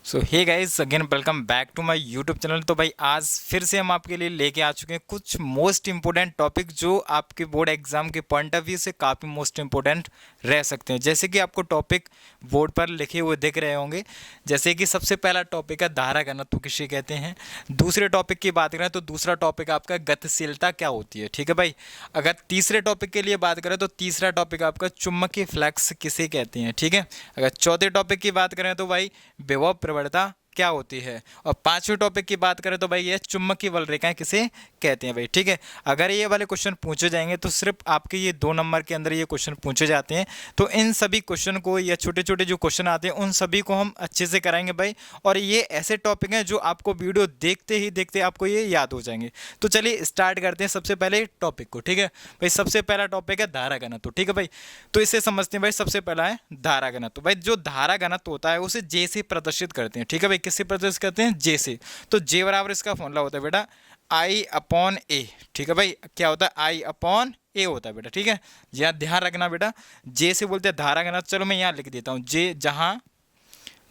So hey guys again welcome back to my YouTube channel. तो भाई आज फिर से हम आपके लिए लेके आ चुके हैं कुछ मोस्ट इंपॉर्टेंट टॉपिक जो आपके बोर्ड एग्जाम के पॉइंट ऑफ व्यू से काफ़ी मोस्ट इंपॉर्टेंट रह सकते हैं। जैसे कि आपको टॉपिक बोर्ड पर लिखे हुए दिख रहे होंगे। जैसे कि सबसे पहला टॉपिक है धारा घनत्व किसे कहते हैं। दूसरे टॉपिक की बात करें तो दूसरा टॉपिक आपका गतिशीलता क्या होती है। ठीक है भाई। अगर तीसरे टॉपिक के लिए बात करें तो तीसरा टॉपिक आपका चुंबकीय फ्लक्स किसे कहते हैं। ठीक है। अगर चौथे टॉपिक की बात करें तो भाई विभव प्रवणता क्या होती है। और पांचवें टॉपिक की बात करें तो भाई ये चुंबकीय बल रेखाएं किसे कहते हैं भाई। ठीक है। अगर ये वाले क्वेश्चन पूछे जाएंगे तो सिर्फ आपके ये 2 नंबर के अंदर ये क्वेश्चन पूछे जाते हैं। तो इन सभी क्वेश्चन को या छोटे छोटे जो क्वेश्चन आते हैं उन सभी को हम अच्छे से कराएंगे भाई। और ये ऐसे टॉपिक हैं जो आपको वीडियो देखते ही देखते आपको ये याद हो जाएंगे। तो चलिए स्टार्ट करते हैं सबसे पहले टॉपिक को। ठीक है भाई। सबसे पहला टॉपिक है धारा घनत्व। ठीक है भाई। तो इसे समझते हैं भाई। सबसे पहला है धारा घनत्व। भाई जो धारा घनत्व होता है उसे जे से प्रदर्शित करते हैं। ठीक है भाई। किससे प्रदर्शित करते हैं? जे से। तो जे बराबर इसका फॉर्मूला होता है बेटा आई अपॉन ए। ठीक है भाई। क्या होता है? आई अपॉन ए होता है बेटा। ठीक है। यहाँ ध्यान रखना बेटा, जे से बोलते हैं धारा घनत्व। चलो मैं यहाँ लिख देता हूँ जे, जहाँ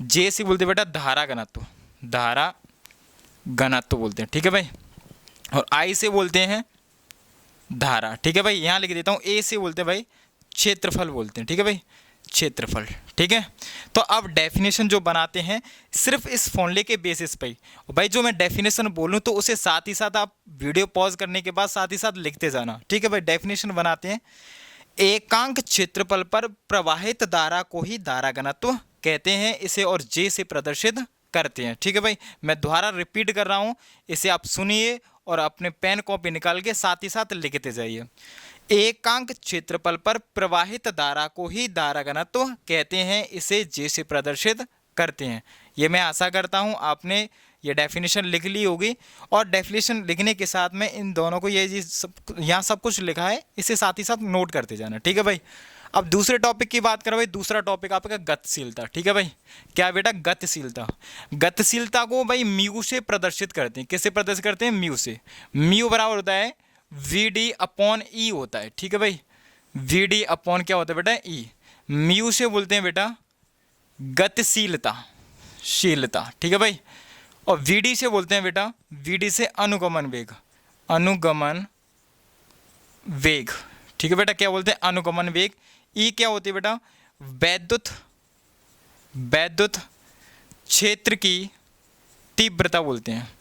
जे से बोलते हैं बेटा धारा घनत्व, धारा घनत्व बोलते हैं। ठीक है भाई। और आई से बोलते हैं धारा। ठीक है भाई। यहाँ लिख देता हूँ ए से बोलते हैं भाई क्षेत्रफल बोलते हैं। ठीक है भाई। क्षेत्रफल। ठीक है। तो अब डेफिनेशन जो बनाते हैं सिर्फ इस फॉर्मूले के बेसिस पे भाई, जो मैं डेफिनेशन बोलूं तो उसे साथ ही साथ आप वीडियो पॉज करने के बाद साथ ही साथ लिखते जाना। ठीक है भाई। डेफिनेशन बनाते हैं, एकांक क्षेत्रफल पर प्रवाहित धारा को ही धारा घनत्व कहते हैं। इसे और जे से प्रदर्शित करते हैं। ठीक है भाई। मैं दोबारा रिपीट कर रहा हूं, इसे आप सुनिए और अपने पेन कॉपी निकाल के साथ ही साथ लिखते जाइए। एकांक क्षेत्रफल पर प्रवाहित धारा को ही धारा घनत्व कहते हैं। इसे जे से प्रदर्शित करते हैं। ये मैं आशा करता हूं आपने ये डेफिनेशन लिख ली होगी। और डेफिनेशन लिखने के साथ में इन दोनों को ये यहाँ सब कुछ लिखा है, इसे साथ ही साथ नोट करते जाना। ठीक है भाई। अब दूसरे टॉपिक की बात करें भाई। दूसरा टॉपिक आपका गतिशीलता। ठीक है भाई। क्या बेटा? गतिशीलता। गतिशीलता को भाई म्यू से प्रदर्शित करते हैं। किससे प्रदर्शित करते हैं? म्यू से। म्यू बराबर होता है वी डी अपॉन ई होता है। ठीक है भाई। वी डी अपॉन क्या होता है बेटा? ई। म्यू से बोलते हैं बेटा गतिशीलता, शीलता। ठीक है भाई। और वी डी से बोलते हैं बेटा, वी डी से अनुगमन वेग, अनुगमन वेग। ठीक है बेटा। क्या बोलते हैं? अनुगमन वेग। ई क्या होती है बेटा? वैद्युत, वैद्युत क्षेत्र की तीव्रता बोलते हैं,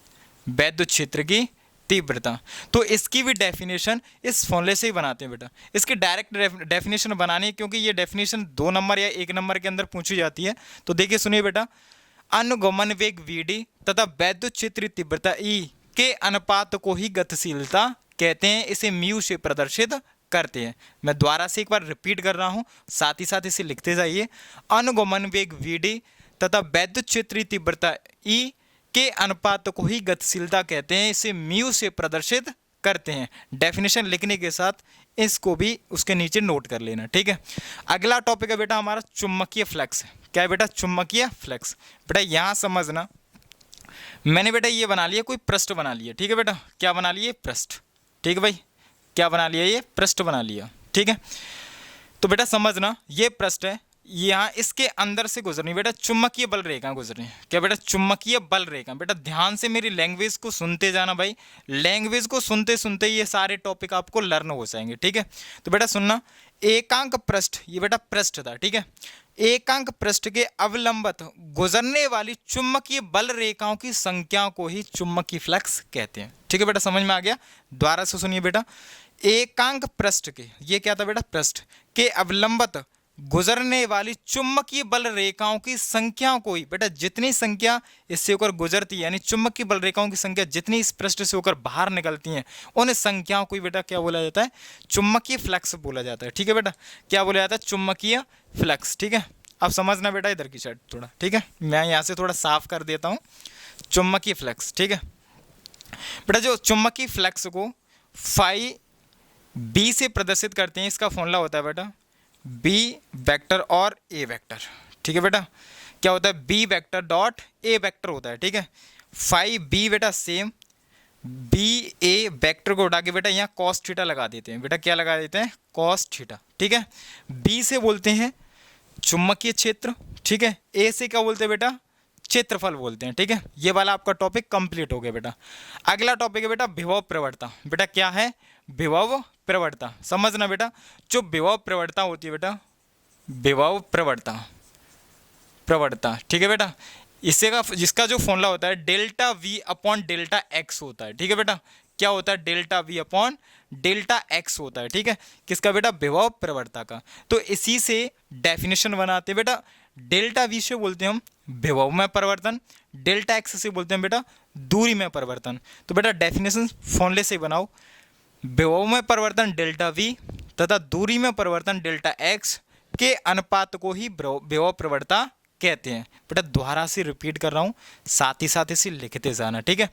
वैद्युत क्षेत्र की तीव्रता। तो इसकी भी डेफिनेशन इस फॉर्मूले से ही बनाते हैं बेटा। इसकी डायरेक्ट डेफिनेशन बनानी है क्योंकि ये डेफिनेशन 2 नंबर या 1 नंबर के अंदर पूछी जाती है। तो देखिए सुनिए बेटा, अनुगमन वेग वी तथा वैद्युत क्षेत्र तीव्रता ई के अनुपात को ही गतिशीलता कहते हैं। इसे म्यू से प्रदर्शित करते हैं। मैं दोबारा से एक बार रिपीट कर रहा हूं, साथ ही साथ इसे लिखते जाइए। अनुगमन वेग वी तथा वैद्युत क्षेत्र तीव्रता ई के अनुपात को ही गतिशीलता कहते हैं। इसे म्यू से प्रदर्शित करते हैं। डेफिनेशन लिखने के साथ इसको भी उसके नीचे नोट कर लेना। ठीक है। अगला टॉपिक है बेटा हमारा चुंबकीय फ्लक्स। क्या है बेटा? चुंबकीय फ्लक्स। बेटा यहां समझना, मैंने बेटा ये बना लिया, कोई पृष्ठ बना लिया। ठीक है बेटा। क्या बना लिए? पृष्ठ। ठीक है भाई। क्या बना लिया? ये पृष्ठ बना लिया। ठीक है। तो बेटा समझना, ये पृष्ठ है, यहाँ इसके अंदर से गुजरनी बेटा चुंबकीय बल रेखा गुजरनी। क्या बेटा? चुंबकीय बल रेखा। बेटा ध्यान से मेरी लैंग्वेज को सुनते जाना भाई। लैंग्वेज को सुनते सुनते ये सारे टॉपिक आपको लर्न हो जाएंगे। ठीक है। तो बेटा सुनना, एकांक पृष्ठ, ये बेटा पृष्ठ था। ठीक है। एकांक पृष्ठ के अवलंबित गुजरने वाली चुंबकीय बल रेखाओं की संख्या को ही चुंबकीय फ्लक्स कहते हैं। ठीक है बेटा। समझ में आ गया? दोबारा से सुनिए बेटा, एकांक पृष्ठ के, ये क्या था बेटा? पृष्ठ के अवलंबित गुजरने वाली चुंबकीय बल रेखाओं की संख्या को ही बेटा, जितनी संख्या इससे होकर गुजरती है, यानी चुंबकीय बल रेखाओं की संख्या जितनी इस पृष्ठ से होकर बाहर निकलती हैं, उन संख्याओं को ही बेटा क्या बोला जाता है? चुंबकीय फ्लक्स बोला जाता है। ठीक है बेटा। क्या बोला जाता है? चुंबकीय फ्लक्स। ठीक है। अब समझना बेटा इधर की साइड थोड़ा। ठीक है। मैं यहाँ से थोड़ा साफ कर देता हूँ। चुंबकीय फ्लक्स। ठीक है बेटा। जो चुंबकीय फ्लक्स को फाई बी से प्रदर्शित करते हैं, इसका फॉर्मूला होता है बेटा बी वेक्टर और ए वेक्टर। ठीक है बेटा। क्या होता है? B vector dot A vector होता है। ठीक है। फाई बी बेटा सेम, बी ए वेक्टर को उठा के बेटा यहाँ कॉस थीटा लगा देते हैं। बेटा क्या लगा देते हैं? Cos theta. ठीक है। बी से बोलते हैं चुंबकीय क्षेत्र। ठीक है। ए से क्या बोलते हैं बेटा? क्षेत्रफल बोलते हैं। ठीक है, ये वाला आपका टॉपिक कंप्लीट हो गया बेटा। अगला टॉपिक है बेटा विभव प्रवणता। बेटा क्या है? विभव प्रवणता। समझना बेटा, जो विभव प्रवणता होती है बेटा, विभव प्रवणता, ठीक है बेटा, इससे का जिसका जो फॉर्मूला होता है delta we upon delta x होता है। ठीक है बेटा, क्या होता है? Delta we upon delta x होता है। ठीक है, किसका बेटा? विभव प्रवणता का। तो इसी से डेफिनेशन बनाते हैं बेटा। डेल्टा वी से बोलते हैं हम विभव में परिवर्तन, डेल्टा एक्स से बोलते हैं बेटा दूरी में परिवर्तन। तो बेटा डेफिनेशन फॉर्मूले से बनाओ। विभव में परिवर्तन डेल्टा वी तथा दूरी में परिवर्तन डेल्टा एक्स के अनुपात को ही विभव प्रवणता कहते हैं। बेटा दोबारा से रिपीट कर रहा हूं, साथ ही साथ इसे लिखते जाना। ठीक है,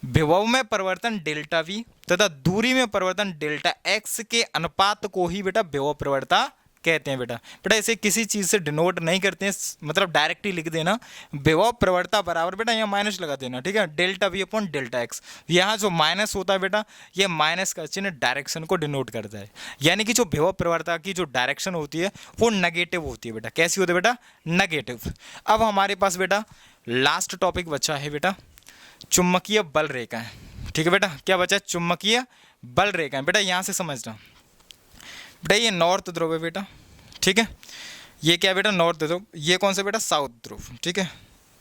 विभव में परिवर्तन डेल्टा वी तथा दूरी में परिवर्तन डेल्टा एक्स के अनुपात को ही बेटा विभव प्रवणता कहते हैं। बेटा इसे किसी चीज से डिनोट नहीं करते हैं, मतलब डायरेक्ट ही लिख देना विभव प्रवणता बराबर बेटा यहाँ माइनस लगा देना। ठीक है, delta we upon delta x. यहाँ जो माइनस होता है बेटा, ये माइनस का चिन्ह डायरेक्शन को डिनोट करता है। यानी कि जो विभव प्रवणता की जो डायरेक्शन होती है वो नेगेटिव होती है बेटा। कैसी होती है बेटा? नेगेटिव। अब हमारे पास बेटा लास्ट टॉपिक बचा है बेटा चुंबकीय बल रेखाएं। ठीक है बेटा, क्या बचा है? चुंबकीय बल रेखाएं। बेटा यहाँ से समझना, बेटा ये नॉर्थ ध्रुव है बेटा। ठीक है, ये क्या है बेटा? नॉर्थ ध्रुव। ये कौन सा बेटा? साउथ ध्रुव। ठीक है,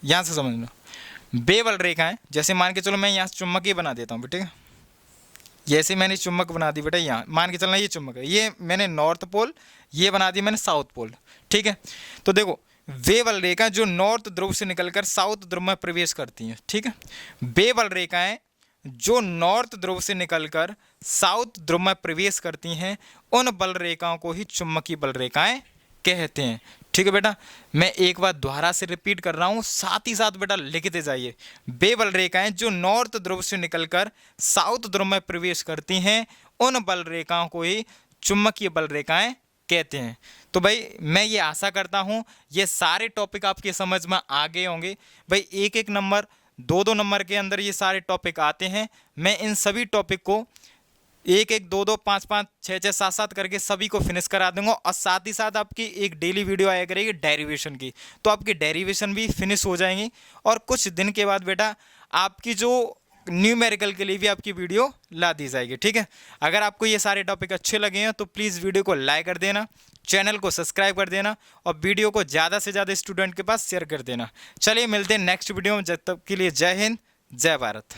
यहाँ से समझना बे बल रेखाएं, जैसे मान के चलो मैं यहाँ चुंबकीय बना देता हूँ। ठीक है, जैसे मैंने चुंबक बना दी बेटा, यहाँ मान के चलना ये चुंबक है, ये मैंने नॉर्थ पोल, ये बना दी मैंने साउथ पोल। ठीक है, तो देखो वे बल रेखाएं जो नॉर्थ ध्रुव से निकलकर साउथ ध्रुव में प्रवेश करती हैं। ठीक है, वे बल रेखाएं जो नॉर्थ ध्रुव से निकलकर साउथ ध्रुव में प्रवेश करती हैं, उन बल रेखाओं को ही चुंबकीय बल रेखाएं कहते हैं। ठीक है बेटा, मैं एक बार दोबारा से रिपीट कर रहा हूं, साथ ही साथ बेटा लिखते जाइए। वे बल रेखाएं जो नॉर्थ ध्रुव से निकलकर साउथ ध्रुव में प्रवेश करती हैं, उन बल रेखाओं को ही चुंबकीय बल रेखाएं कहते हैं। तो भाई मैं ये आशा करता हूं ये सारे टॉपिक आपके समझ में आ गए होंगे। भाई एक एक नंबर, दो दो नंबर के अंदर ये सारे टॉपिक आते हैं। मैं इन सभी टॉपिक को एक एक, दो दो, पाँच पाँच, छः छः, सात सात करके सभी को फिनिश करा दूंगा। और साथ ही साथ आपकी एक डेली वीडियो आया करेगी डेरिवेशन की, तो आपकी डेरिवेशन भी फिनिश हो जाएंगी। और कुछ दिन के बाद बेटा आपकी जो न्यूमेरिकल के लिए भी आपकी वीडियो ला दी जाएगी। ठीक है, अगर आपको ये सारे टॉपिक अच्छे लगे हैं तो प्लीज़ वीडियो को लाइक कर देना, चैनल को सब्सक्राइब कर देना और वीडियो को ज़्यादा से ज़्यादा स्टूडेंट के पास शेयर कर देना। चलिए मिलते हैं नेक्स्ट वीडियो में, जब तक के लिए जय हिंद, जय भारत।